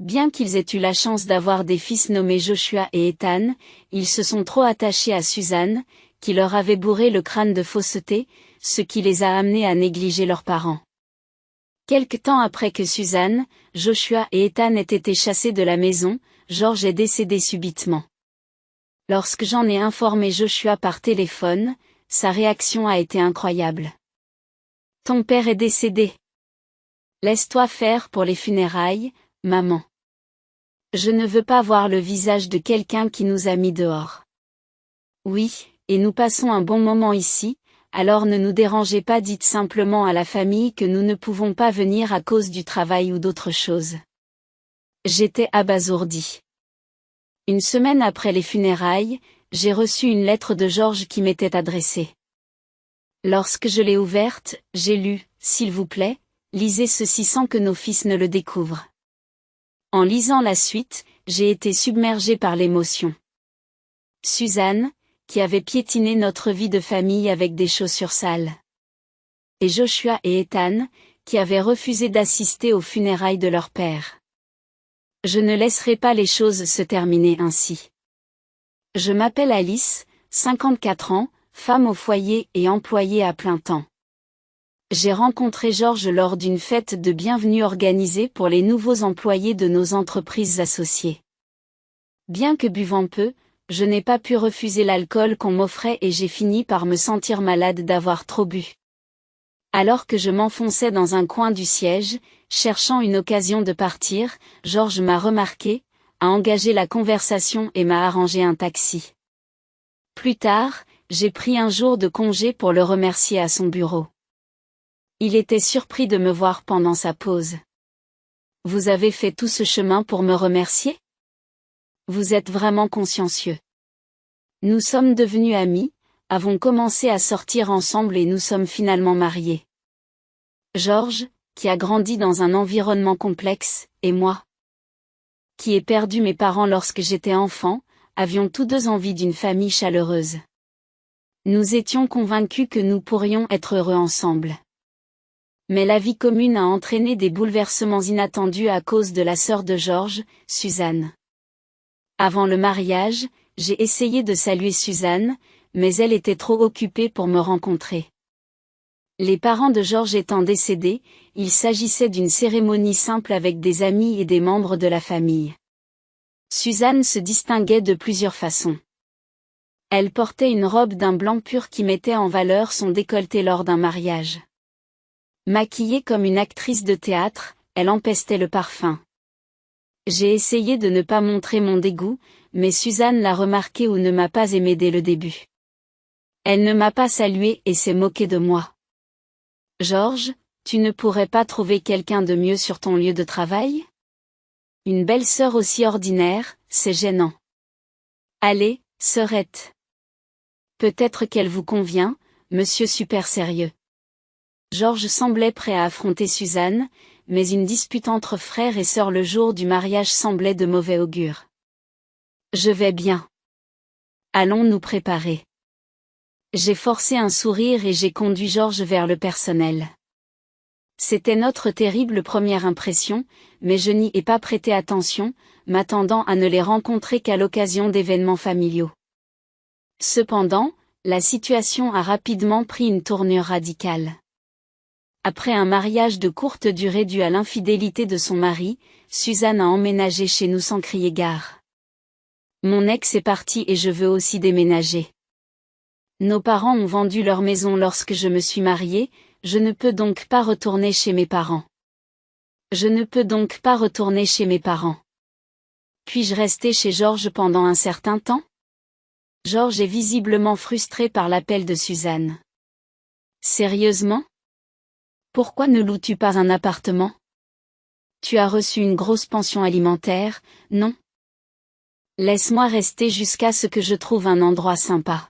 Bien qu'ils aient eu la chance d'avoir des fils nommés Joshua et Ethan, ils se sont trop attachés à Suzanne, qui leur avait bourré le crâne de fausseté, ce qui les a amenés à négliger leurs parents. Quelque temps après que Suzanne, Joshua et Ethan aient été chassés de la maison, George est décédé subitement. Lorsque j'en ai informé Joshua par téléphone, sa réaction a été incroyable. « Ton père est décédé. Laisse-toi faire pour les funérailles, maman. Je ne veux pas voir le visage de quelqu'un qui nous a mis dehors. Oui, et nous passons un bon moment ici, alors ne nous dérangez pas, dites simplement à la famille que nous ne pouvons pas venir à cause du travail ou d'autre chose. » J'étais abasourdi. Une semaine après les funérailles, j'ai reçu une lettre de George qui m'était adressée. Lorsque je l'ai ouverte, j'ai lu « S'il vous plaît, lisez ceci sans que nos fils ne le découvrent. » En lisant la suite, j'ai été submergé par l'émotion. Suzanne, qui avait piétiné notre vie de famille avec des chaussures sales. Et Joshua et Ethan, qui avaient refusé d'assister aux funérailles de leur père. Je ne laisserai pas les choses se terminer ainsi. Je m'appelle Alice, 54 ans, femme au foyer et employée à plein temps. J'ai rencontré George lors d'une fête de bienvenue organisée pour les nouveaux employés de nos entreprises associées. Bien que buvant peu, je n'ai pas pu refuser l'alcool qu'on m'offrait et j'ai fini par me sentir malade d'avoir trop bu. Alors que je m'enfonçais dans un coin du siège, cherchant une occasion de partir, George m'a remarqué, a engagé la conversation et m'a arrangé un taxi. Plus tard, j'ai pris un jour de congé pour le remercier à son bureau. Il était surpris de me voir pendant sa pause. « Vous avez fait tout ce chemin pour me remercier ? Vous êtes vraiment consciencieux. » Nous sommes devenus amis, avons commencé à sortir ensemble et nous sommes finalement mariés. George, qui a grandi dans un environnement complexe, et moi, qui ai perdu mes parents lorsque j'étais enfant, avions tous deux envie d'une famille chaleureuse. Nous étions convaincus que nous pourrions être heureux ensemble. Mais la vie commune a entraîné des bouleversements inattendus à cause de la sœur de George, Suzanne. Avant le mariage, j'ai essayé de saluer Suzanne, mais elle était trop occupée pour me rencontrer. Les parents de George étant décédés, il s'agissait d'une cérémonie simple avec des amis et des membres de la famille. Suzanne se distinguait de plusieurs façons. Elle portait une robe d'un blanc pur qui mettait en valeur son décolleté lors d'un mariage. Maquillée comme une actrice de théâtre, elle empestait le parfum. J'ai essayé de ne pas montrer mon dégoût, mais Suzanne l'a remarqué ou ne m'a pas aimé dès le début. Elle ne m'a pas salué et s'est moquée de moi. « George, tu ne pourrais pas trouver quelqu'un de mieux sur ton lieu de travail ? Une belle sœur aussi ordinaire, c'est gênant. Allez, sœurette. Peut-être qu'elle vous convient, monsieur super sérieux. » George semblait prêt à affronter Suzanne, mais une dispute entre frères et sœurs le jour du mariage semblait de mauvais augure. « Je vais bien. Allons nous préparer. » J'ai forcé un sourire et j'ai conduit George vers le personnel. C'était notre terrible première impression, mais je n'y ai pas prêté attention, m'attendant à ne les rencontrer qu'à l'occasion d'événements familiaux. Cependant, la situation a rapidement pris une tournure radicale. Après un mariage de courte durée dû à l'infidélité de son mari, Suzanne a emménagé chez nous sans crier gare. Mon ex est parti et je veux aussi déménager. Nos parents ont vendu leur maison lorsque je me suis mariée, je ne peux donc pas retourner chez mes parents. Puis-je rester chez George pendant un certain temps ? George est visiblement frustré par l'appel de Suzanne. Sérieusement ? Pourquoi ne loues-tu pas un appartement ? Tu as reçu une grosse pension alimentaire, non ? Laisse-moi rester jusqu'à ce que je trouve un endroit sympa.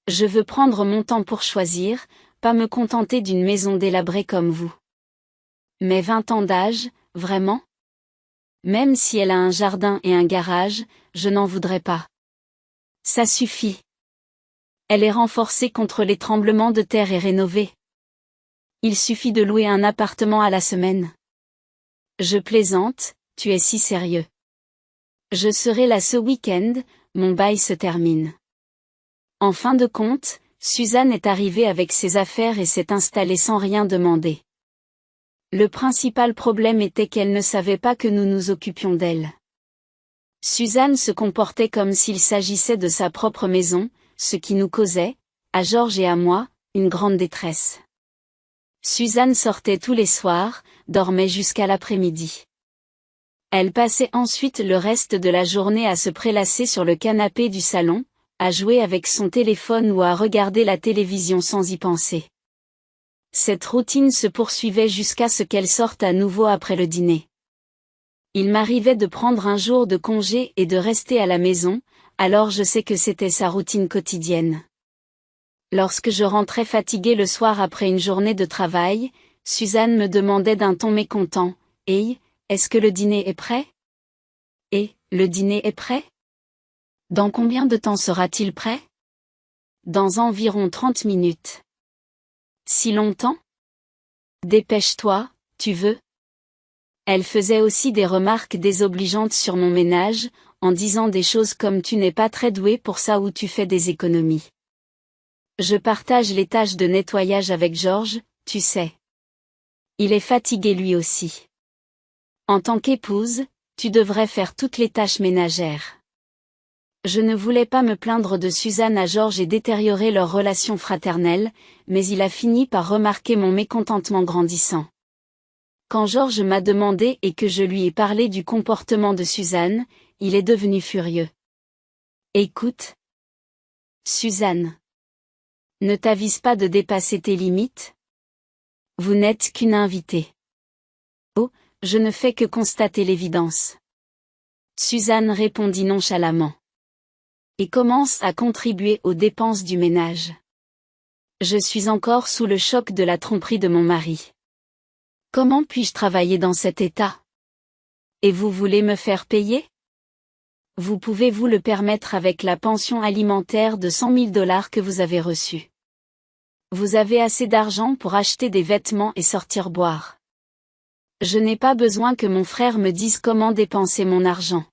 Je veux prendre mon temps pour choisir, pas me contenter d'une maison délabrée comme vous. Mais 20 ans d'âge, vraiment ? Même si elle a un jardin et un garage, je n'en voudrais pas. Ça suffit. Elle est renforcée contre les tremblements de terre et rénovée. Il suffit de louer un appartement à la semaine. Je plaisante, tu es si sérieux. Je serai là ce week-end, mon bail se termine. En fin de compte, Suzanne est arrivée avec ses affaires et s'est installée sans rien demander. Le principal problème était qu'elle ne savait pas que nous nous occupions d'elle. Suzanne se comportait comme s'il s'agissait de sa propre maison, ce qui nous causait, à Georges et à moi, une grande détresse. Suzanne sortait tous les soirs, dormait jusqu'à l'après-midi. Elle passait ensuite le reste de la journée à se prélasser sur le canapé du salon, à jouer avec son téléphone ou à regarder la télévision sans y penser. Cette routine se poursuivait jusqu'à ce qu'elle sorte à nouveau après le dîner. Il m'arrivait de prendre un jour de congé et de rester à la maison, alors je sais que c'était sa routine quotidienne. Lorsque je rentrais fatiguée le soir après une journée de travail, Suzanne me demandait d'un ton mécontent, « Hey, est-ce que le dîner est prêt ? Et, le dîner est prêt ? Dans combien de temps sera-t-il prêt ? Dans environ 30 minutes. Si longtemps ? Dépêche-toi, tu veux ? Elle faisait aussi des remarques désobligeantes sur mon ménage, en disant des choses comme tu n'es pas très doué pour ça ou tu fais des économies. Je partage les tâches de nettoyage avec Georges, tu sais. Il est fatigué lui aussi. En tant qu'épouse, tu devrais faire toutes les tâches ménagères. Je ne voulais pas me plaindre de Suzanne à Georges et détériorer leur relation fraternelle, mais il a fini par remarquer mon mécontentement grandissant. Quand Georges m'a demandé et que je lui ai parlé du comportement de Suzanne, il est devenu furieux. Écoute. Suzanne. Ne t'avise pas de dépasser tes limites ? Vous n'êtes qu'une invitée. Oh, je ne fais que constater l'évidence. Suzanne répondit nonchalamment. Et commence à contribuer aux dépenses du ménage. Je suis encore sous le choc de la tromperie de mon mari. Comment puis-je travailler dans cet état ? Et vous voulez me faire payer ? Vous pouvez vous le permettre avec la pension alimentaire de 100 000 $ que vous avez reçue. Vous avez assez d'argent pour acheter des vêtements et sortir boire. Je n'ai pas besoin que mon frère me dise comment dépenser mon argent.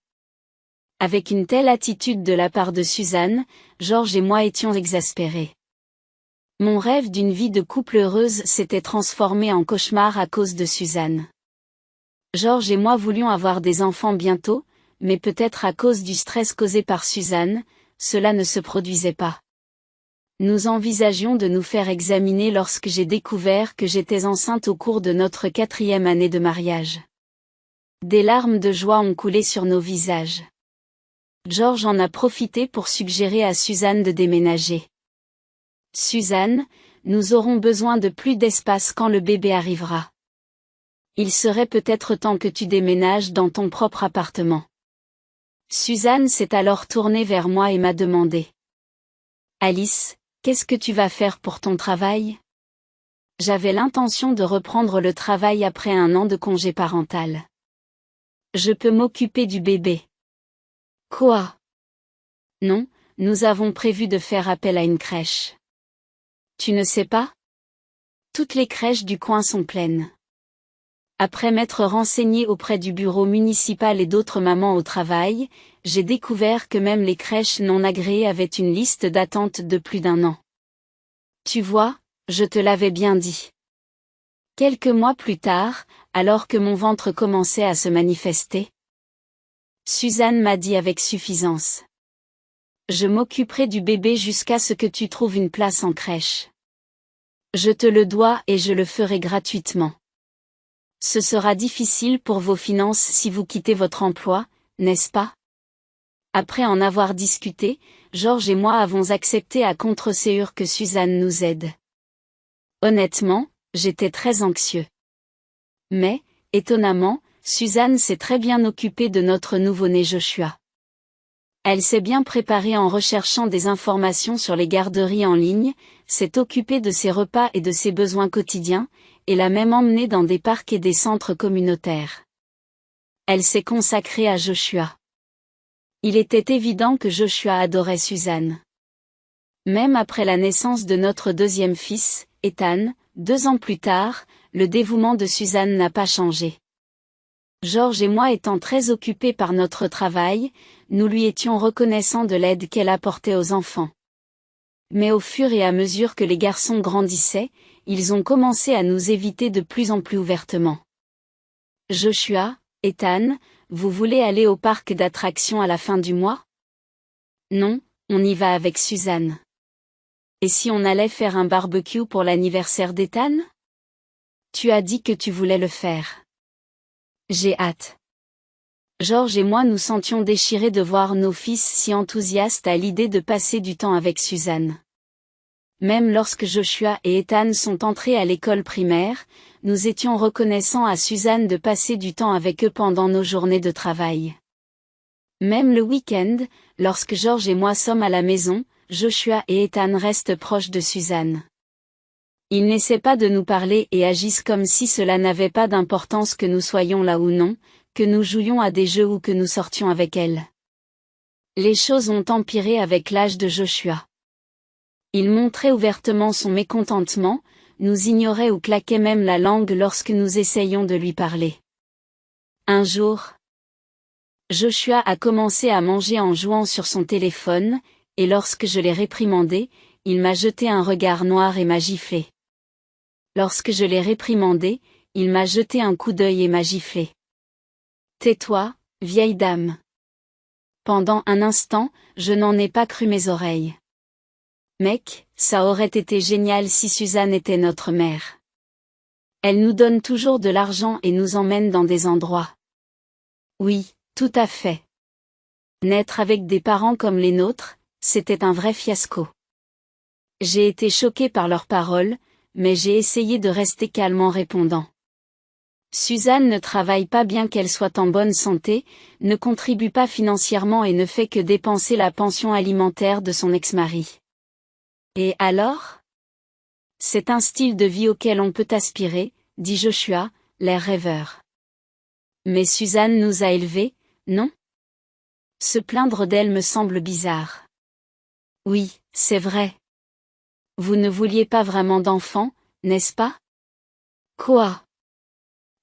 Avec une telle attitude de la part de Suzanne, Georges et moi étions exaspérés. Mon rêve d'une vie de couple heureuse s'était transformé en cauchemar à cause de Suzanne. Georges et moi voulions avoir des enfants bientôt, mais peut-être à cause du stress causé par Suzanne, cela ne se produisait pas. Nous envisagions de nous faire examiner lorsque j'ai découvert que j'étais enceinte au cours de notre 4e année de mariage. Des larmes de joie ont coulé sur nos visages. Georges en a profité pour suggérer à Suzanne de déménager. Suzanne, nous aurons besoin de plus d'espace quand le bébé arrivera. Il serait peut-être temps que tu déménages dans ton propre appartement. Suzanne s'est alors tournée vers moi et m'a demandé. Alice, qu'est-ce que tu vas faire pour ton travail ? J'avais l'intention de reprendre le travail après un an de congé parental. Je peux m'occuper du bébé. Quoi ? Non, nous avons prévu de faire appel à une crèche. Tu ne sais pas ? Toutes les crèches du coin sont pleines. Après m'être renseignée auprès du bureau municipal et d'autres mamans au travail, j'ai découvert que même les crèches non agréées avaient une liste d'attente de plus d'1 an. Tu vois, je te l'avais bien dit. Quelques mois plus tard, alors que mon ventre commençait à se manifester, Suzanne m'a dit avec suffisance. Je m'occuperai du bébé jusqu'à ce que tu trouves une place en crèche. Je te le dois et je le ferai gratuitement. Ce sera difficile pour vos finances si vous quittez votre emploi, n'est-ce pas ? Après en avoir discuté, Georges et moi avons accepté à contre-ségur que Suzanne nous aide. Honnêtement, j'étais très anxieux. Mais, étonnamment, Suzanne s'est très bien occupée de notre nouveau-né Joshua. Elle s'est bien préparée en recherchant des informations sur les garderies en ligne, s'est occupée de ses repas et de ses besoins quotidiens, et l'a même emmené dans des parcs et des centres communautaires. Elle s'est consacrée à Joshua. Il était évident que Joshua adorait Suzanne. Même après la naissance de notre 2e fils, Ethan, 2 ans plus tard, le dévouement de Suzanne n'a pas changé. Georges et moi étant très occupés par notre travail, nous lui étions reconnaissants de l'aide qu'elle apportait aux enfants. Mais au fur et à mesure que les garçons grandissaient, ils ont commencé à nous éviter de plus en plus ouvertement. Joshua, Ethan, vous voulez aller au parc d'attractions à la fin du mois? Non, on y va avec Suzanne. Et si on allait faire un barbecue pour l'anniversaire d'Ethan? Tu as dit que tu voulais le faire. J'ai hâte. Georges et moi nous sentions déchirés de voir nos fils si enthousiastes à l'idée de passer du temps avec Suzanne. Même lorsque Joshua et Ethan sont entrés à l'école primaire, nous étions reconnaissants à Suzanne de passer du temps avec eux pendant nos journées de travail. Même le week-end, lorsque Georges et moi sommes à la maison, Joshua et Ethan restent proches de Suzanne. Ils n'essaient pas de nous parler et agissent comme si cela n'avait pas d'importance que nous soyons là ou non, que nous jouions à des jeux ou que nous sortions avec elle. Les choses ont empiré avec l'âge de Joshua. Il montrait ouvertement son mécontentement, nous ignorait ou claquait même la langue lorsque nous essayions de lui parler. Un jour, Joshua a commencé à manger en jouant sur son téléphone, et lorsque je l'ai réprimandé, il m'a jeté un regard noir et m'a giflé. Lorsque je l'ai réprimandé, il m'a jeté un coup d'œil et m'a giflé. Tais-toi, vieille dame. Pendant un instant, je n'en ai pas cru mes oreilles. Mec, ça aurait été génial si Suzanne était notre mère. Elle nous donne toujours de l'argent et nous emmène dans des endroits. Oui, tout à fait. Naître avec des parents comme les nôtres, c'était un vrai fiasco. J'ai été choquée par leurs paroles, mais j'ai essayé de rester calme en répondant. Suzanne ne travaille pas bien qu'elle soit en bonne santé, ne contribue pas financièrement et ne fait que dépenser la pension alimentaire de son ex-mari. Et alors? C'est un style de vie auquel on peut aspirer, dit Joshua, l'air rêveur. Mais Suzanne nous a élevés, non? Se plaindre d'elle me semble bizarre. Oui, c'est vrai. Vous ne vouliez pas vraiment d'enfants, n'est-ce pas? Quoi?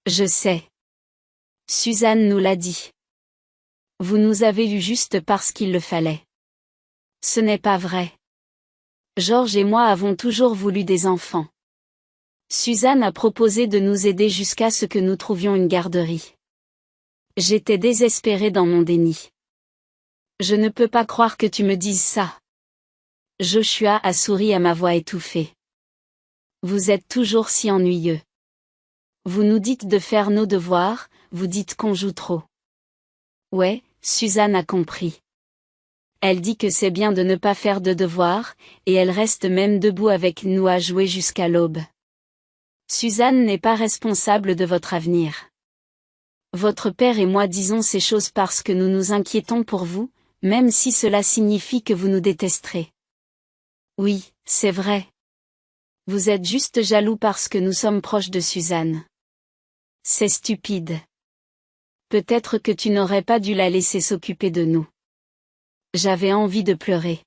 Je sais. Suzanne nous l'a dit. Vous nous avez eu juste parce qu'il le fallait. Ce n'est pas vrai. Georges et moi avons toujours voulu des enfants. Suzanne a proposé de nous aider jusqu'à ce que nous trouvions une garderie. J'étais désespérée dans mon déni. Je ne peux pas croire que tu me dises ça. Joshua a souri à ma voix étouffée. Vous êtes toujours si ennuyeux. Vous nous dites de faire nos devoirs, vous dites qu'on joue trop. Ouais, Suzanne a compris. Elle dit que c'est bien de ne pas faire de devoirs, et elle reste même debout avec nous à jouer jusqu'à l'aube. Suzanne n'est pas responsable de votre avenir. Votre père et moi disons ces choses parce que nous nous inquiétons pour vous, même si cela signifie que vous nous détesterez. Oui, c'est vrai. Vous êtes juste jaloux parce que nous sommes proches de Suzanne. C'est stupide. Peut-être que tu n'aurais pas dû la laisser s'occuper de nous. J'avais envie de pleurer.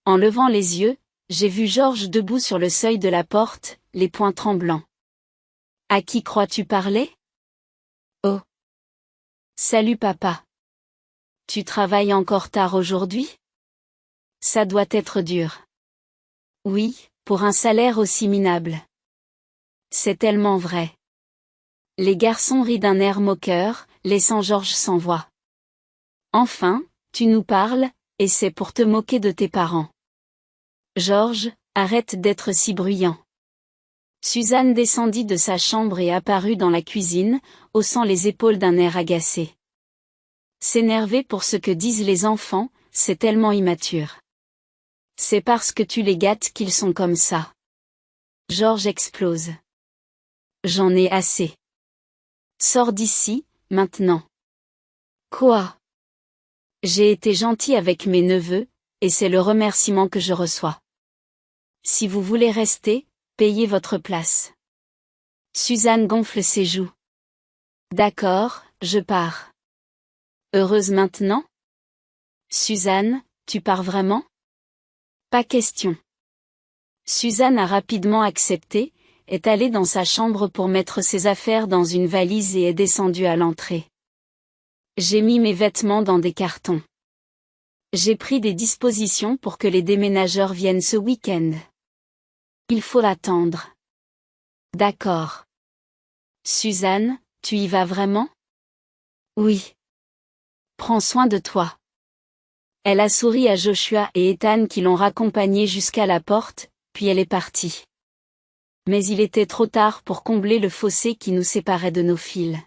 En levant les yeux, j'ai vu Georges debout sur le seuil de la porte, les poings tremblants. À qui crois-tu parler? Oh. Salut papa. Tu travailles encore tard aujourd'hui? Ça doit être dur. Oui, pour un salaire aussi minable. C'est tellement vrai. Les garçons rient d'un air moqueur, laissant Georges sans voix. Enfin, tu nous parles, et c'est pour te moquer de tes parents. Georges, arrête d'être si bruyant. Suzanne descendit de sa chambre et apparut dans la cuisine, haussant les épaules d'un air agacé. S'énerver pour ce que disent les enfants, c'est tellement immature. C'est parce que tu les gâtes qu'ils sont comme ça. Georges explose. J'en ai assez. Sors d'ici, maintenant. Quoi? J'ai été gentil avec mes neveux, et c'est le remerciement que je reçois. Si vous voulez rester, payez votre place. Suzanne gonfle ses joues. D'accord, je pars. Heureuse maintenant? Suzanne, tu pars vraiment? Pas question. Suzanne a rapidement accepté, est allé dans sa chambre pour mettre ses affaires dans une valise et est descendu à l'entrée. J'ai mis mes vêtements dans des cartons. J'ai pris des dispositions pour que les déménageurs viennent ce week-end. Il faut l'attendre. D'accord. Suzanne, tu y vas vraiment? Oui. Prends soin de toi. Elle a souri à Joshua et Ethan qui l'ont raccompagnée jusqu'à la porte, puis elle est partie. Mais il était trop tard pour combler le fossé qui nous séparait de nos fils.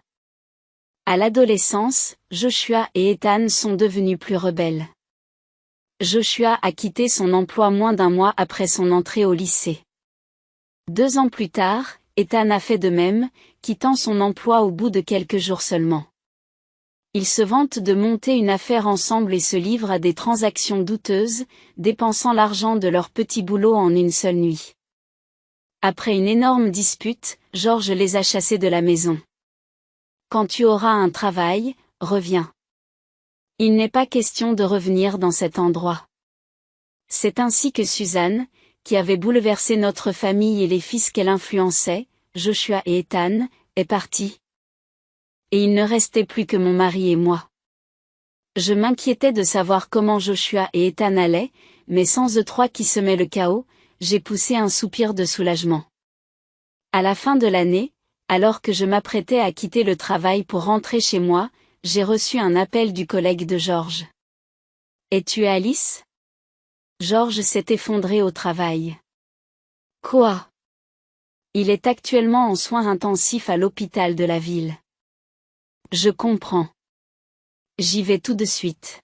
À l'adolescence, Joshua et Ethan sont devenus plus rebelles. Joshua a quitté son emploi moins d'un mois après son entrée au lycée. 2 ans plus tard, Ethan a fait de même, quittant son emploi au bout de quelques jours seulement. Ils se vantent de monter une affaire ensemble et se livrent à des transactions douteuses, dépensant l'argent de leur petit boulot en une seule nuit. Après une énorme dispute, George les a chassés de la maison. Quand tu auras un travail, reviens. Il n'est pas question de revenir dans cet endroit. C'est ainsi que Suzanne, qui avait bouleversé notre famille et les fils qu'elle influençait, Joshua et Ethan, est partie. Et il ne restait plus que mon mari et moi. Je m'inquiétais de savoir comment Joshua et Ethan allaient, mais sans eux trois qui semaient le chaos, j'ai poussé un soupir de soulagement. À la fin de l'année, alors que je m'apprêtais à quitter le travail pour rentrer chez moi, j'ai reçu un appel du collègue de George. « Es-tu Alice ?» George s'est effondré au travail. « Quoi ?» Il est actuellement en soins intensifs à l'hôpital de la ville. Je comprends. J'y vais tout de suite.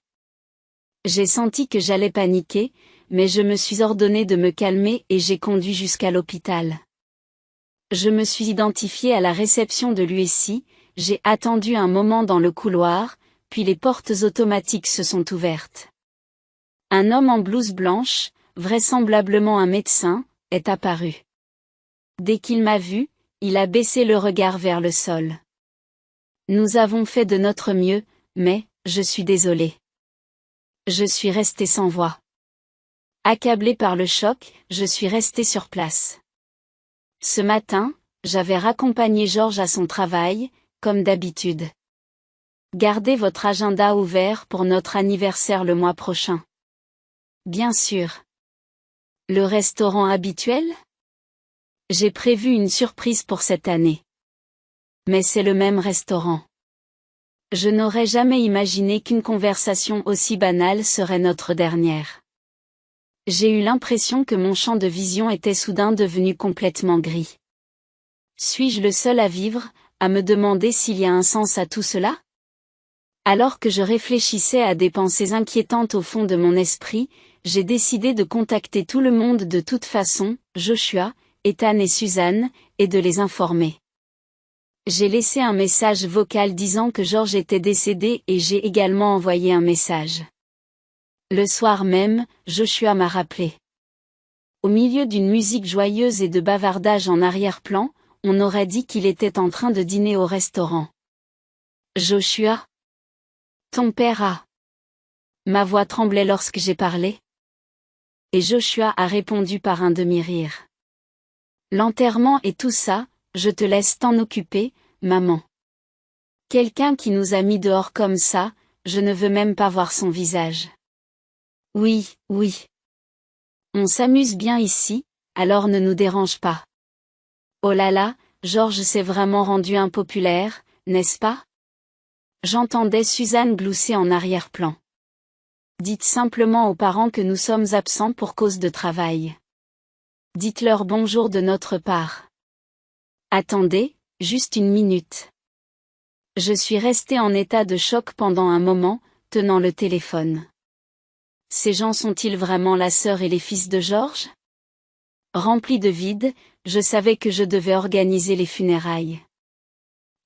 J'ai senti que j'allais paniquer, mais je me suis ordonné de me calmer et j'ai conduit jusqu'à l'hôpital. Je me suis identifié à la réception de l'USI, j'ai attendu un moment dans le couloir, puis les portes automatiques se sont ouvertes. Un homme en blouse blanche, vraisemblablement un médecin, est apparu. Dès qu'il m'a vu, il a baissé le regard vers le sol. Nous avons fait de notre mieux, mais, je suis désolé. Je suis resté sans voix. Accablé par le choc, je suis resté sur place. Ce matin, j'avais raccompagné George à son travail, comme d'habitude. Gardez votre agenda ouvert pour notre anniversaire le mois prochain. Bien sûr. Le restaurant habituel? J'ai prévu une surprise pour cette année. Mais c'est le même restaurant. Je n'aurais jamais imaginé qu'une conversation aussi banale serait notre dernière. J'ai eu l'impression que mon champ de vision était soudain devenu complètement gris. Suis-je le seul à vivre, à me demander s'il y a un sens à tout cela? Alors que je réfléchissais à des pensées inquiétantes au fond de mon esprit, j'ai décidé de contacter tout le monde de toute façon, Joshua, Ethan et Suzanne, et de les informer. J'ai laissé un message vocal disant que George était décédé et j'ai également envoyé un message. Le soir même, Joshua m'a rappelé. Au milieu d'une musique joyeuse et de bavardage en arrière-plan, on aurait dit qu'il était en train de dîner au restaurant. Joshua? Ton père a... Ma voix tremblait lorsque j'ai parlé. Et Joshua a répondu par un demi-rire. L'enterrement et tout ça, je te laisse t'en occuper, maman. Quelqu'un qui nous a mis dehors comme ça, je ne veux même pas voir son visage. Oui, oui. On s'amuse bien ici, alors ne nous dérange pas. Oh là là, George s'est vraiment rendu impopulaire, n'est-ce pas? J'entendais Suzanne glousser en arrière-plan. Dites simplement aux parents que nous sommes absents pour cause de travail. Dites-leur bonjour de notre part. Attendez, juste une minute. Je suis resté en état de choc pendant un moment, tenant le téléphone. Ces gens sont-ils vraiment la sœur et les fils de George? Rempli de vide, je savais que je devais organiser les funérailles.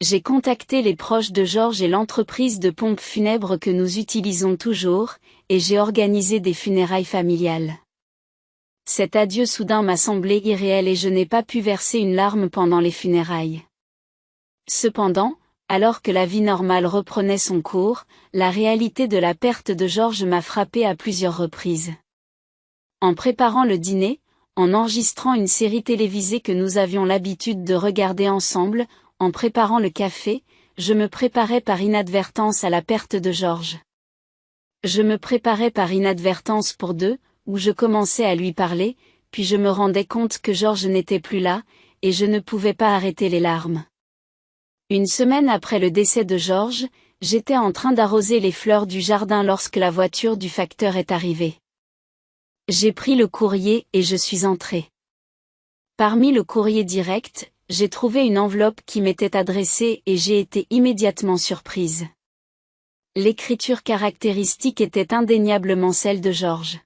J'ai contacté les proches de George et l'entreprise de pompes funèbres que nous utilisons toujours, et j'ai organisé des funérailles familiales. Cet adieu soudain m'a semblé irréel et je n'ai pas pu verser une larme pendant les funérailles. Cependant, alors que la vie normale reprenait son cours, la réalité de la perte de George m'a frappé à plusieurs reprises. En préparant le dîner, en enregistrant une série télévisée que nous avions l'habitude de regarder ensemble, en préparant le café, je me préparais par inadvertance à la perte de Georges. Je me préparais par inadvertance pour deux, où je commençais à lui parler, puis je me rendais compte que Georges n'était plus là, et je ne pouvais pas arrêter les larmes. Une semaine après le décès de Georges, j'étais en train d'arroser les fleurs du jardin lorsque la voiture du facteur est arrivée. J'ai pris le courrier et je suis entrée. Parmi le courrier direct, j'ai trouvé une enveloppe qui m'était adressée et j'ai été immédiatement surprise. L'écriture caractéristique était indéniablement celle de Georges.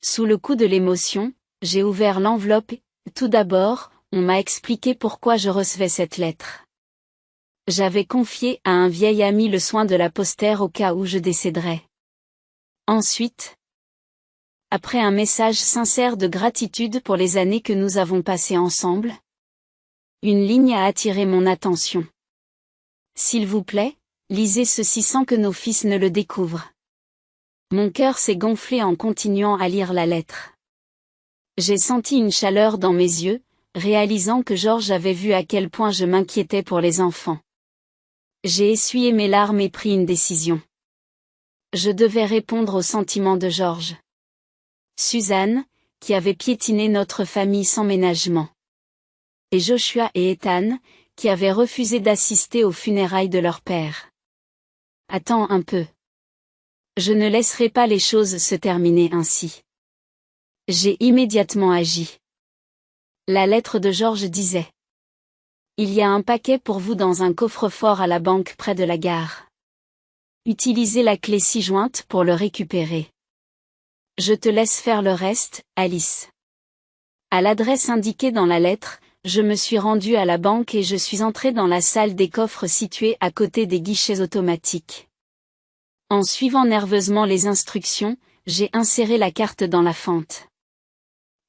Sous le coup de l'émotion, j'ai ouvert l'enveloppe et, tout d'abord, on m'a expliqué pourquoi je recevais cette lettre. J'avais confié à un vieil ami le soin de la poster au cas où je décéderais. Ensuite, après un message sincère de gratitude pour les années que nous avons passées ensemble, une ligne a attiré mon attention. S'il vous plaît, lisez ceci sans que nos fils ne le découvrent. Mon cœur s'est gonflé en continuant à lire la lettre. J'ai senti une chaleur dans mes yeux, réalisant que Georges avait vu à quel point je m'inquiétais pour les enfants. J'ai essuyé mes larmes et pris une décision. Je devais répondre aux sentiments de Georges. Suzanne, qui avait piétiné notre famille sans ménagement. Et Joshua et Ethan, qui avaient refusé d'assister aux funérailles de leur père. Attends un peu. Je ne laisserai pas les choses se terminer ainsi. J'ai immédiatement agi. La lettre de Georges disait: il y a un paquet pour vous dans un coffre-fort à la banque près de la gare. Utilisez la clé ci-jointe pour le récupérer. Je te laisse faire le reste, Alice. À l'adresse indiquée dans la lettre, je me suis rendue à la banque et je suis entrée dans la salle des coffres située à côté des guichets automatiques. En suivant nerveusement les instructions, j'ai inséré la carte dans la fente.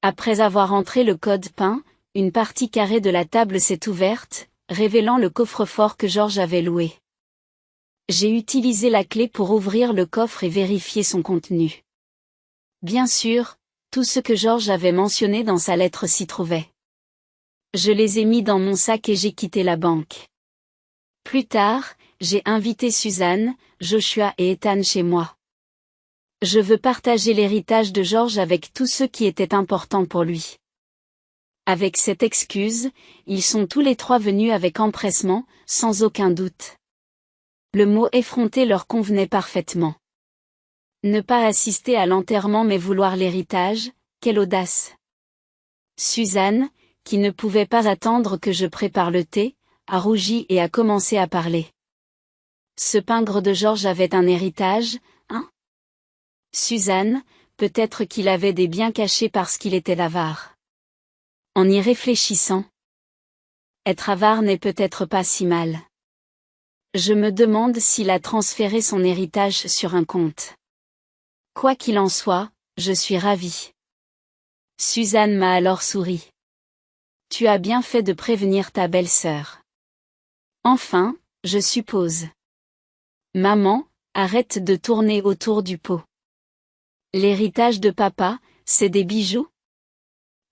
Après avoir entré le code PIN, une partie carrée de la table s'est ouverte, révélant le coffre-fort que Georges avait loué. J'ai utilisé la clé pour ouvrir le coffre et vérifier son contenu. Bien sûr, tout ce que Georges avait mentionné dans sa lettre s'y trouvait. Je les ai mis dans mon sac et j'ai quitté la banque. Plus tard, j'ai invité Suzanne, Joshua et Ethan chez moi. Je veux partager l'héritage de Georges avec tous ceux qui étaient importants pour lui. Avec cette excuse, ils sont tous les trois venus avec empressement, sans aucun doute. Le mot effronté leur convenait parfaitement. Ne pas assister à l'enterrement mais vouloir l'héritage, quelle audace! Suzanne, qui ne pouvait pas attendre que je prépare le thé, a rougi et a commencé à parler. Ce pingre de Georges avait un héritage, hein? Suzanne, peut-être qu'il avait des biens cachés parce qu'il était avare. En y réfléchissant, être avare n'est peut-être pas si mal. Je me demande s'il a transféré son héritage sur un compte. Quoi qu'il en soit, je suis ravie. Suzanne m'a alors souri. Tu as bien fait de prévenir ta belle-sœur. Enfin, je suppose. Maman, arrête de tourner autour du pot. L'héritage de papa, c'est des bijoux?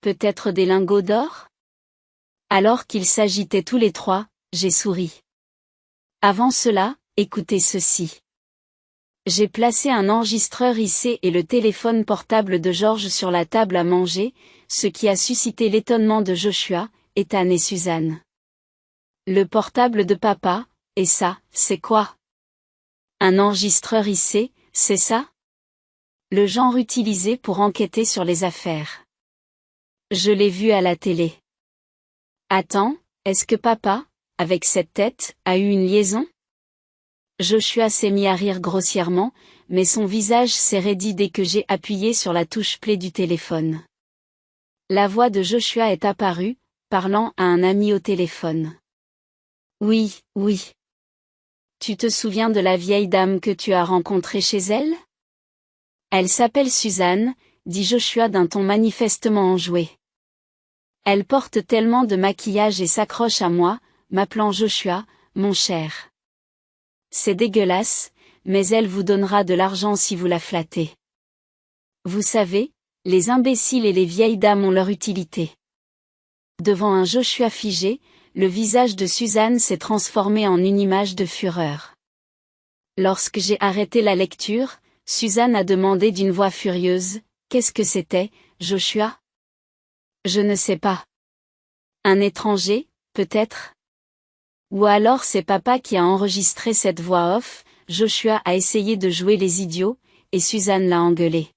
Peut-être des lingots d'or? Alors qu'ils s'agitaient tous les trois, j'ai souri. Avant cela, écoutez ceci. J'ai placé un enregistreur IC et le téléphone portable de Georges sur la table à manger, ce qui a suscité l'étonnement de Joshua, Ethan et Suzanne. Le portable de papa, et ça, c'est quoi? Un enregistreur IC, c'est ça? Le genre utilisé pour enquêter sur les affaires. Je l'ai vu à la télé. Attends, est-ce que papa, avec cette tête, a eu une liaison? Joshua s'est mis à rire grossièrement, mais son visage s'est raidi dès que j'ai appuyé sur la touche play du téléphone. La voix de Joshua est apparue, parlant à un ami au téléphone. Oui, oui. Tu te souviens de la vieille dame que tu as rencontrée chez elle? Elle s'appelle Suzanne, dit Joshua d'un ton manifestement enjoué. Elle porte tellement de maquillage et s'accroche à moi, m'appelant Joshua, mon cher. C'est dégueulasse, mais elle vous donnera de l'argent si vous la flattez. Vous savez, Les imbéciles et les vieilles dames ont leur utilité. Devant un Joshua figé, le visage de Suzanne s'est transformé en une image de fureur. Lorsque j'ai arrêté la lecture, Suzanne a demandé d'une voix furieuse, « Qu'est-ce que c'était, Joshua ? » Je ne sais pas. Un étranger, peut-être ? Ou alors c'est papa qui a enregistré cette voix off. Joshua a essayé de jouer les idiots, et Suzanne l'a engueulé.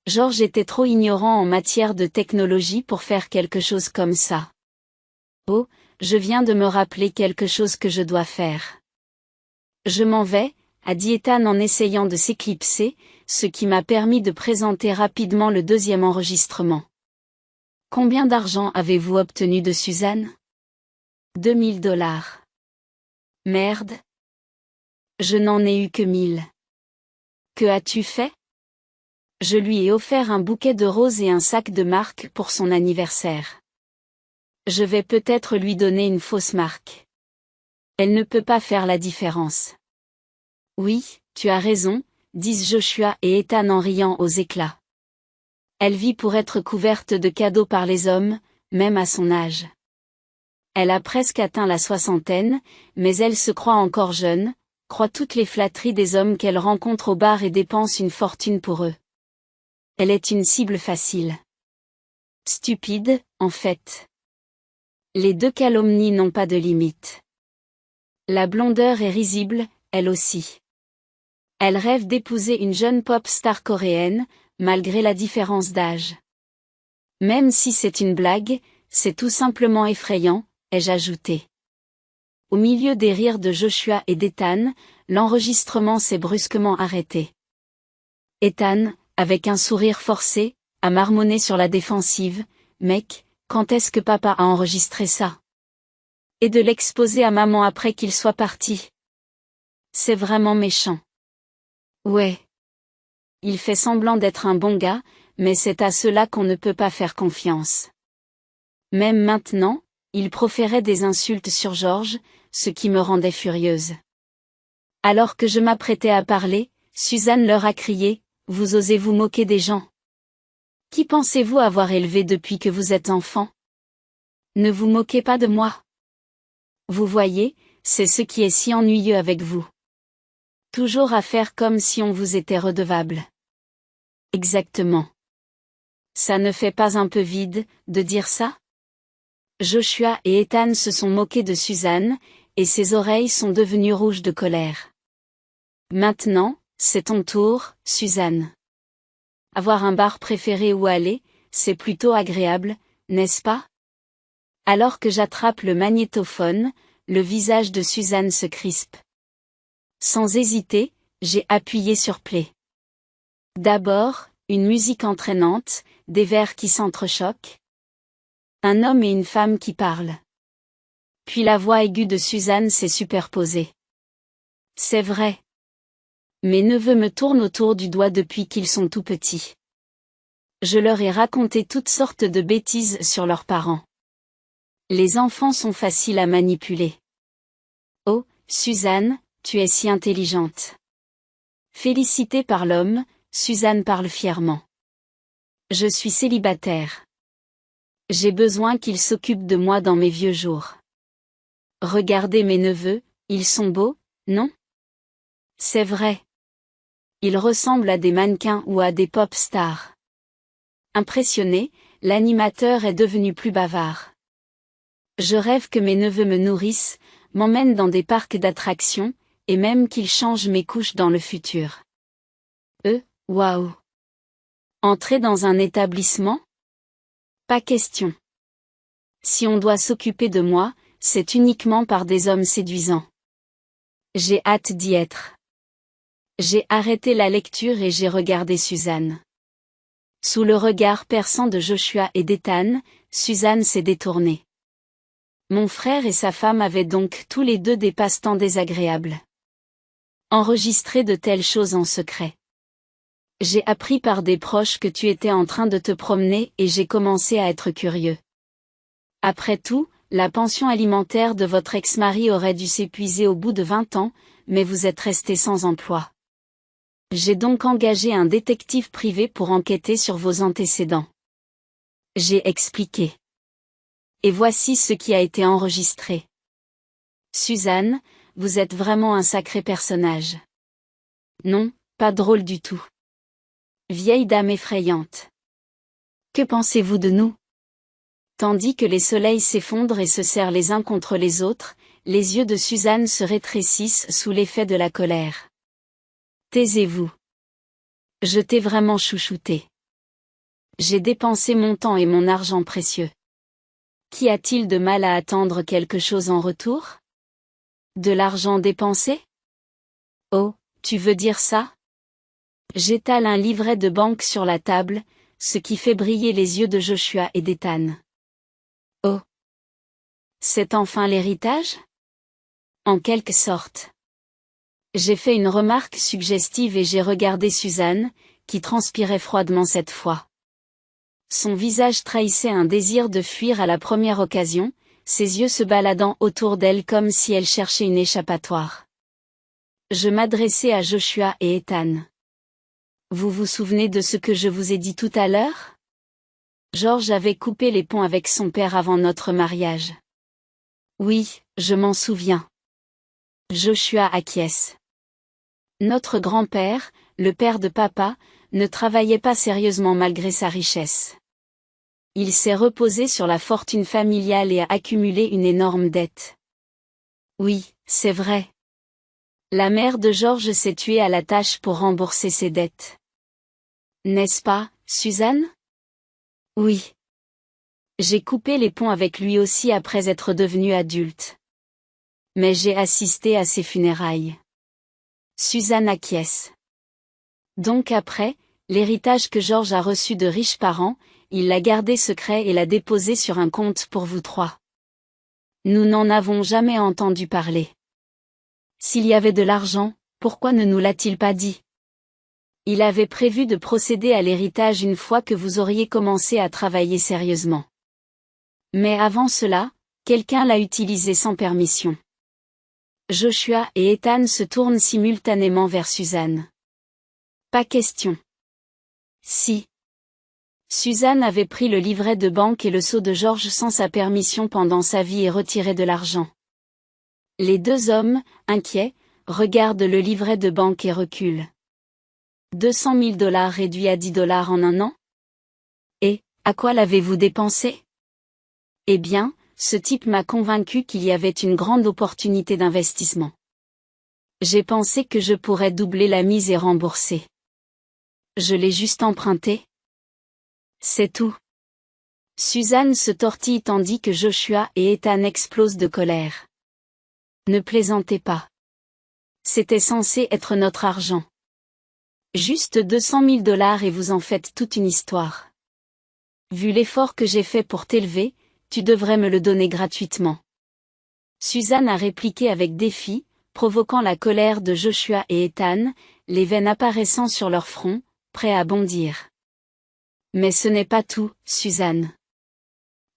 George était trop ignorant en matière de technologie pour faire quelque chose comme ça. Oh, je viens de me rappeler quelque chose que je dois faire. Je m'en vais, a dit Ethan en essayant de s'éclipser, ce qui m'a permis de présenter rapidement le deuxième enregistrement. Combien d'argent avez-vous obtenu de Suzanne ? 2000 $. Merde. Je n'en ai eu que 1000. Que as-tu fait ? Je lui ai offert un bouquet de roses et un sac de marque pour son anniversaire. Je vais peut-être lui donner une fausse marque. Elle ne peut pas faire la différence. Oui, tu as raison, disent Joshua et Ethan en riant aux éclats. Elle vit pour être couverte de cadeaux par les hommes, même à son âge. Elle a presque atteint la soixantaine, mais elle se croit encore jeune, croit toutes les flatteries des hommes qu'elle rencontre au bar et dépense une fortune pour eux. Elle est une cible facile. Stupide, en fait. Les deux calomnies n'ont pas de limite. La blondeur est risible, elle aussi. Elle rêve d'épouser une jeune pop star coréenne, malgré la différence d'âge. Même si c'est une blague, c'est tout simplement effrayant, ai-je ajouté. Au milieu des rires de Joshua et d'Ethan, l'enregistrement s'est brusquement arrêté. Ethan, avec un sourire forcé, a marmonné sur la défensive, « Mec, quand est-ce que papa a enregistré ça ? Et de l'exposer à maman après qu'il soit parti. C'est vraiment méchant. » Ouais. Il fait semblant d'être un bon gars, mais c'est à cela qu'on ne peut pas faire confiance. Même maintenant, il proférait des insultes sur George, ce qui me rendait furieuse. Alors que je m'apprêtais à parler, Suzanne leur a crié, « Vous osez vous moquer des gens ? Qui pensez-vous avoir élevé depuis que vous êtes enfant ? Ne vous moquez pas de moi. Vous voyez, c'est ce qui est si ennuyeux avec vous. Toujours à faire comme si on vous était redevable. » Exactement. Ça ne fait pas un peu vide, de dire ça ? Joshua et Ethan se sont moqués de Suzanne, et ses oreilles sont devenues rouges de colère. Maintenant, c'est ton tour, Suzanne. Avoir un bar préféré où aller, c'est plutôt agréable, n'est-ce pas ? Alors que j'attrape le magnétophone, le visage de Suzanne se crispe. Sans hésiter, j'ai appuyé sur play. D'abord, une musique entraînante, des vers qui s'entrechoquent. Un homme et une femme qui parlent. Puis la voix aiguë de Suzanne s'est superposée. C'est vrai. Mes neveux me tournent autour du doigt depuis qu'ils sont tout petits. Je leur ai raconté toutes sortes de bêtises sur leurs parents. Les enfants sont faciles à manipuler. Oh, Suzanne, tu es si intelligente. Félicitée par l'homme, Suzanne parle fièrement. Je suis célibataire. J'ai besoin qu'il s'occupe de moi dans mes vieux jours. Regardez mes neveux, ils sont beaux, non ? C'est vrai. Ils ressemblent à des mannequins ou à des pop stars. Impressionné, l'animateur est devenu plus bavard. Je rêve que mes neveux me nourrissent, m'emmènent dans des parcs d'attractions, et même qu'ils changent mes couches dans le futur. Waouh. Entrer dans un établissement ? Pas question. Si on doit s'occuper de moi, c'est uniquement par des hommes séduisants. J'ai hâte d'y être. J'ai arrêté la lecture et j'ai regardé Suzanne. Sous le regard perçant de Joshua et d'Ethan, Suzanne s'est détournée. Mon frère et sa femme avaient donc tous les deux des passe-temps désagréables. Enregistrer de telles choses en secret. J'ai appris par des proches que tu étais en train de te promener et j'ai commencé à être curieux. Après tout, la pension alimentaire de votre ex-mari aurait dû s'épuiser au bout de 20 ans, mais vous êtes resté sans emploi. J'ai donc engagé un détective privé pour enquêter sur vos antécédents. J'ai expliqué. Et voici ce qui a été enregistré. Suzanne, vous êtes vraiment un sacré personnage. Non, pas drôle du tout. Vieille dame effrayante. Que pensez-vous de nous? Tandis que les soleils s'effondrent et se serrent les uns contre les autres, les yeux de Suzanne se rétrécissent sous l'effet de la colère. Taisez-vous. Je t'ai vraiment chouchouté. J'ai dépensé mon temps et mon argent précieux. Qu'y a-t-il de mal à attendre quelque chose en retour? De l'argent dépensé? Oh, tu veux dire ça? J'étale un livret de banque sur la table, ce qui fait briller les yeux de Joshua et d'Ethan. Oh! C'est enfin l'héritage? En quelque sorte. J'ai fait une remarque suggestive et j'ai regardé Suzanne, qui transpirait froidement cette fois. Son visage trahissait un désir de fuir à la première occasion, ses yeux se baladant autour d'elle comme si elle cherchait une échappatoire. Je m'adressai à Joshua et Ethan. Vous vous souvenez de ce que je vous ai dit tout à l'heure? George avait coupé les ponts avec son père avant notre mariage. Oui, je m'en souviens. Joshua acquiesce. Notre grand-père, le père de papa, ne travaillait pas sérieusement malgré sa richesse. Il s'est reposé sur la fortune familiale et a accumulé une énorme dette. Oui, c'est vrai. La mère de George s'est tuée à la tâche pour rembourser ses dettes. N'est-ce pas, Suzanne? Oui. J'ai coupé les ponts avec lui aussi après être devenu adulte. Mais j'ai assisté à ses funérailles. Suzanne acquiesce. Donc après, l'héritage que George a reçu de riches parents, il l'a gardé secret et l'a déposé sur un compte pour vous trois. Nous n'en avons jamais entendu parler. S'il y avait de l'argent, pourquoi ne nous l'a-t-il pas dit? Il avait prévu de procéder à l'héritage une fois que vous auriez commencé à travailler sérieusement. Mais avant cela, quelqu'un l'a utilisé sans permission. Joshua et Ethan se tournent simultanément vers Suzanne. Pas question. Si. Suzanne avait pris le livret de banque et le sceau de George sans sa permission pendant sa vie et retiré de l'argent. Les deux hommes, inquiets, regardent le livret de banque et reculent. 200 000 $ réduits à 10 $ en un an? Et, à quoi l'avez-vous dépensé? Eh bien, ce type m'a convaincu qu'il y avait une grande opportunité d'investissement. J'ai pensé que je pourrais doubler la mise et rembourser. Je l'ai juste emprunté. C'est tout. Suzanne se tortille tandis que Joshua et Ethan explosent de colère. Ne plaisantez pas. C'était censé être notre argent. Juste 200 000 $ et vous en faites toute une histoire. Vu l'effort que j'ai fait pour t'élever, tu devrais me le donner gratuitement. Suzanne a répliqué avec défi, provoquant la colère de Joshua et Ethan, les veines apparaissant sur leur front, prêts à bondir. Mais ce n'est pas tout, Suzanne.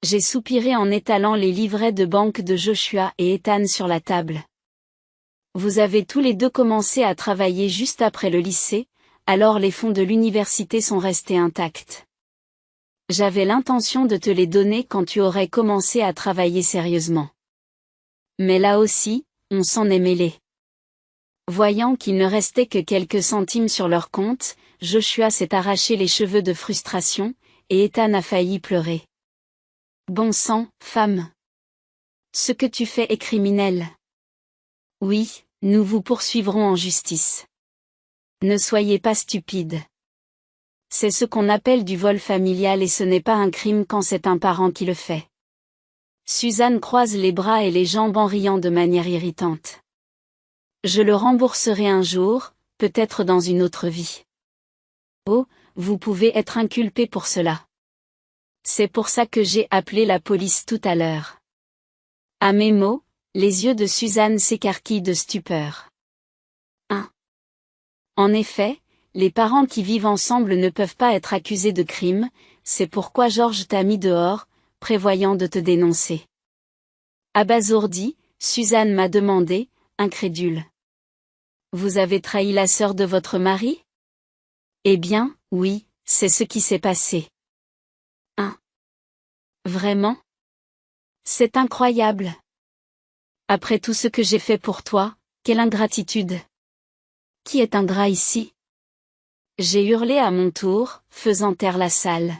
J'ai soupiré en étalant les livrets de banque de Joshua et Ethan sur la table. Vous avez tous les deux commencé à travailler juste après le lycée, alors les fonds de l'université sont restés intacts. J'avais l'intention de te les donner quand tu aurais commencé à travailler sérieusement. Mais là aussi, on s'en est mêlé. Voyant qu'il ne restait que quelques centimes sur leur compte, Joshua s'est arraché les cheveux de frustration, et Ethan a failli pleurer. Bon sang, femme. Ce que tu fais est criminel. Oui, nous vous poursuivrons en justice. Ne soyez pas stupide. C'est ce qu'on appelle du vol familial et ce n'est pas un crime quand c'est un parent qui le fait. Suzanne croise les bras et les jambes en riant de manière irritante. Je le rembourserai un jour, peut-être dans une autre vie. Oh, vous pouvez être inculpé pour cela. C'est pour ça que j'ai appelé la police tout à l'heure. À mes mots, les yeux de Suzanne s'écarquillent de stupeur. 1. En effet, les parents qui vivent ensemble ne peuvent pas être accusés de crime, c'est pourquoi George t'a mis dehors, prévoyant de te dénoncer. Abasourdie, Suzanne m'a demandé, incrédule. Vous avez trahi la sœur de votre mari? Eh bien, oui, c'est ce qui s'est passé. Hein? Vraiment? C'est incroyable. Après tout ce que j'ai fait pour toi, quelle ingratitude. Qui est ingrat ici? J'ai hurlé à mon tour, faisant taire la salle.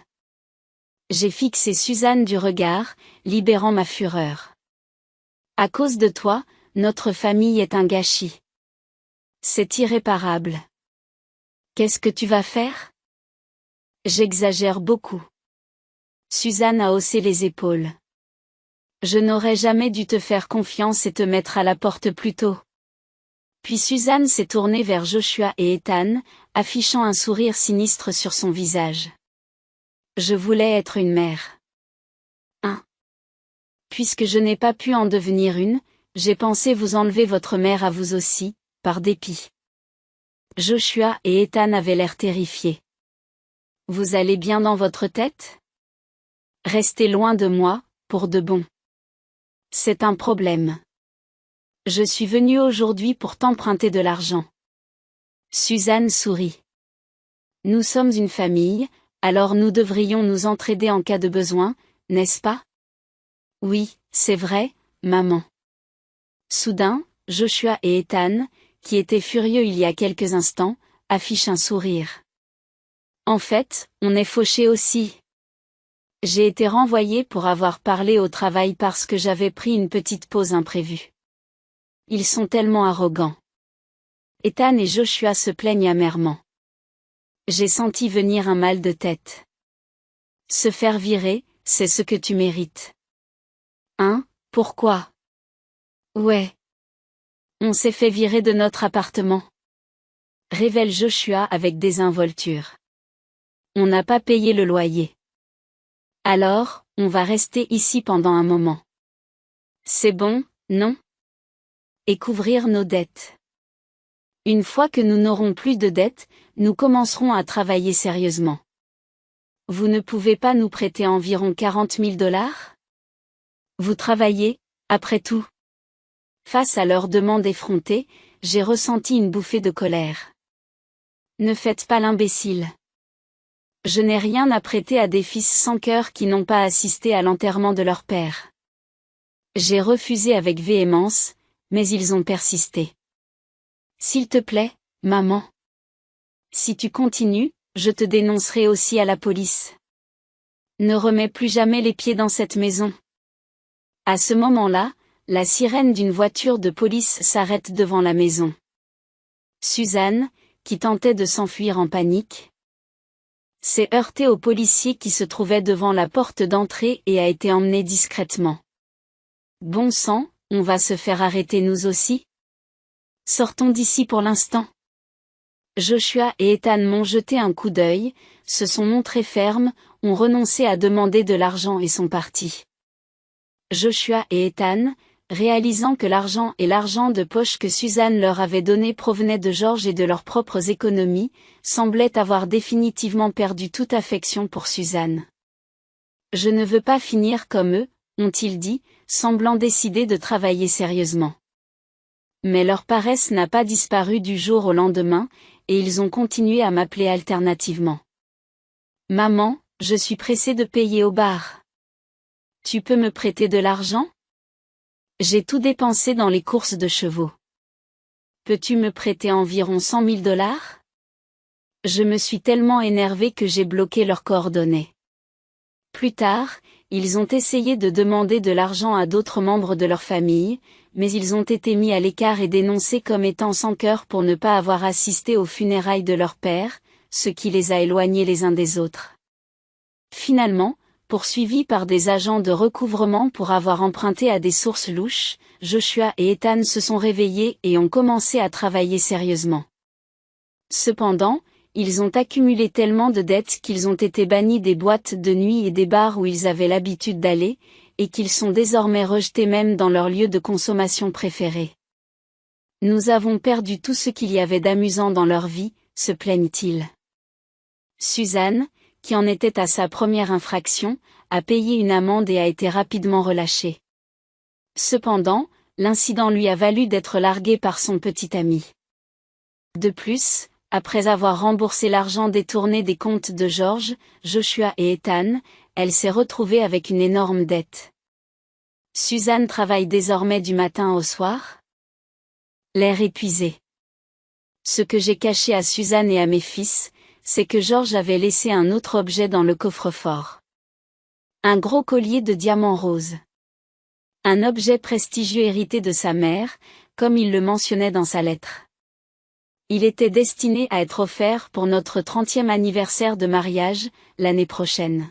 J'ai fixé Suzanne du regard, libérant ma fureur. À cause de toi, notre famille est un gâchis. C'est irréparable. Qu'est-ce que tu vas faire? J'exagère beaucoup. Suzanne a haussé les épaules. Je n'aurais jamais dû te faire confiance et te mettre à la porte plus tôt. Puis Suzanne s'est tournée vers Joshua et Ethan, affichant un sourire sinistre sur son visage. Je voulais être une mère. Hein? Puisque je n'ai pas pu en devenir une, j'ai pensé vous enlever votre mère à vous aussi, par dépit. Joshua et Ethan avaient l'air terrifiés. Vous allez bien dans votre tête? Restez loin de moi, pour de bon. C'est un problème. Je suis venue aujourd'hui pour t'emprunter de l'argent. Suzanne sourit. Nous sommes une famille, alors nous devrions nous entraider en cas de besoin, n'est-ce pas? Oui, c'est vrai, maman. Soudain, Joshua et Ethan, qui étaient furieux il y a quelques instants, affichent un sourire. En fait, on est fauchés aussi. J'ai été renvoyée pour avoir parlé au travail parce que j'avais pris une petite pause imprévue. Ils sont tellement arrogants. Ethan et Joshua se plaignent amèrement. J'ai senti venir un mal de tête. Se faire virer, c'est ce que tu mérites. Hein, pourquoi? Ouais. On s'est fait virer de notre appartement. Révèle Joshua avec désinvolture. On n'a pas payé le loyer. Alors, on va rester ici pendant un moment. C'est bon, non? Et couvrir nos dettes. Une fois que nous n'aurons plus de dettes, nous commencerons à travailler sérieusement. Vous ne pouvez pas nous prêter environ 40 000 $? Vous travaillez, après tout. Face à leur demande effrontée, j'ai ressenti une bouffée de colère. Ne faites pas l'imbécile. Je n'ai rien à prêter à des fils sans cœur qui n'ont pas assisté à l'enterrement de leur père. J'ai refusé avec véhémence, mais ils ont persisté. S'il te plaît, maman. Si tu continues, je te dénoncerai aussi à la police. Ne remets plus jamais les pieds dans cette maison. À ce moment-là, la sirène d'une voiture de police s'arrête devant la maison. Suzanne, qui tentait de s'enfuir en panique, s'est heurtée au policier qui se trouvait devant la porte d'entrée et a été emmenée discrètement. Bon sang, on va se faire arrêter nous aussi? Sortons d'ici pour l'instant. Joshua et Ethan m'ont jeté un coup d'œil, se sont montrés fermes, ont renoncé à demander de l'argent et sont partis. Joshua et Ethan, réalisant que l'argent et l'argent de poche que Suzanne leur avait donné provenaient de George et de leurs propres économies, semblaient avoir définitivement perdu toute affection pour Suzanne. Je ne veux pas finir comme eux, ont-ils dit, semblant décider de travailler sérieusement. Mais leur paresse n'a pas disparu du jour au lendemain, et ils ont continué à m'appeler alternativement. Maman, je suis pressée de payer au bar. Tu peux me prêter de l'argent? J'ai tout dépensé dans les courses de chevaux. Peux-tu me prêter environ 100 000 $? Je me suis tellement énervée que j'ai bloqué leurs coordonnées. Plus tard, ils ont essayé de demander de l'argent à d'autres membres de leur famille, mais ils ont été mis à l'écart et dénoncés comme étant sans cœur pour ne pas avoir assisté aux funérailles de leur père, ce qui les a éloignés les uns des autres. Finalement, poursuivis par des agents de recouvrement pour avoir emprunté à des sources louches, Joshua et Ethan se sont réveillés et ont commencé à travailler sérieusement. Cependant, ils ont accumulé tellement de dettes qu'ils ont été bannis des boîtes de nuit et des bars où ils avaient l'habitude d'aller, et qu'ils sont désormais rejetés même dans leur lieu de consommation préféré. Nous avons perdu tout ce qu'il y avait d'amusant dans leur vie, se plaignent-ils. Suzanne, qui en était à sa première infraction, a payé une amende et a été rapidement relâchée. Cependant, l'incident lui a valu d'être largué par son petit ami. De plus, après avoir remboursé l'argent détourné des comptes de George, Joshua et Ethan, elle s'est retrouvée avec une énorme dette. Suzanne travaille désormais du matin au soir? L'air épuisé. Ce que j'ai caché à Suzanne et à mes fils, c'est que George avait laissé un autre objet dans le coffre-fort. Un gros collier de diamants roses. Un objet prestigieux hérité de sa mère, comme il le mentionnait dans sa lettre. Il était destiné à être offert pour notre 30e anniversaire de mariage, l'année prochaine.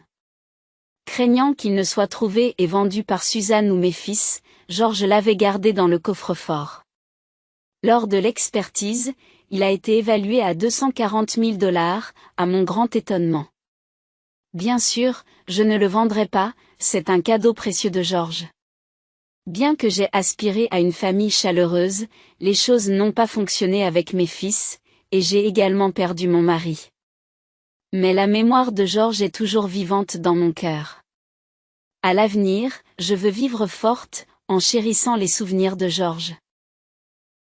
Craignant qu'il ne soit trouvé et vendu par Suzanne ou mes fils, George l'avait gardé dans le coffre-fort. Lors de l'expertise, il a été évalué à 240 000 $, à mon grand étonnement. Bien sûr, je ne le vendrai pas, c'est un cadeau précieux de George. Bien que j'ai aspiré à une famille chaleureuse, les choses n'ont pas fonctionné avec mes fils, et j'ai également perdu mon mari. Mais la mémoire de George est toujours vivante dans mon cœur. À l'avenir, je veux vivre forte, en chérissant les souvenirs de George.